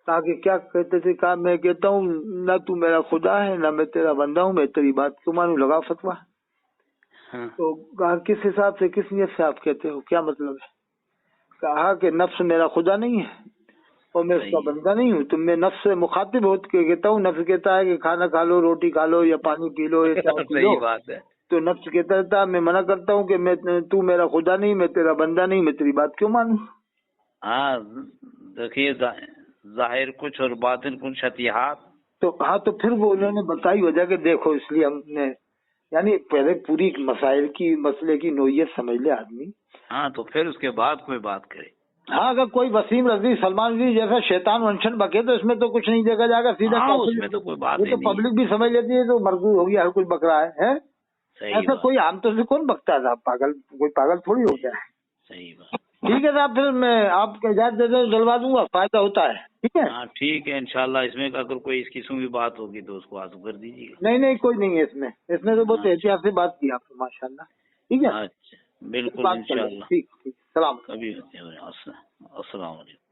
کہا کہ کیا کہتے تھے؟ کہا میں کہتا ہوں نہ تو میرا خدا ہے نہ میں تیرا بندہ ہوں، میں تیری بات کیوں مانوں، لگا فتویٰ. تو کہا کس حساب سے، کس نیت سے آپ کہتے ہو، کیا مطلب ہے؟ کہا کہ نفس میرا خدا نہیں ہے اور میں اس کا بندہ نہیں ہوں، تو میں نفس سے مخاطب ہو کے کہتا ہوں. نفس کہتا ہے کہ کھانا کھا لو، روٹی کھا لو یا پانی پی لو یا چائے پی لو. صحیح بات ہے. تو نفس کہتا رہتا میں منع کرتا ہوں کہ تو میرا خدا نہیں، میں تیرا بندہ نہیں، میں تیری بات کیوں مانوں. ہاں دیکھیے، ظاہر کچھ اور باطن کچھ شتیہات. تو ہاں، تو پھر وہ انہوں نے بتائی وجہ کہ دیکھو اس لیے ہم نے، یعنی پہلے پوری مسائل کی، مسئلے کی نوعیت سمجھ لے آدمی. ہاں تو پھر اس کے بعد کوئی بات کرے. ہاں اگر کوئی وسیم رضوی، سلمان رضوی جیسا شیطان ونشن بکے تو اس میں تو کچھ نہیں دیکھا جائے گا، سیدھا. اس میں تو کوئی بات یہ تو نہیں. پبلک بھی سمجھ لیتی ہے تو مردود ہو گیا، ہر کوئی بک رہا ہے. ایسا کوئی عام طور سے کون بکتا ہے صاحب؟ پاگل، کوئی پاگل تھوڑی ہو گیا ہے. صحیح بات. ٹھیک ہے صاحب، پھر میں آپ کو اجازت دے دوں، جلوا دوں گا، فائدہ ہوتا ہے. ٹھیک ہے. ہاں ٹھیک ہے، انشاءاللہ اس میں اگر کوئی اس قسم کی بات ہوگی تو اس کو آسو کر دیجیے گا. نہیں کوئی نہیں ہے اس میں تو بہت احتیاط سے بات کی آپ نے، ماشاء اللہ. ٹھیک ہے. اچھا بالکل انشاءاللہ. ٹھیک. سلام. کبھی السلام علیکم.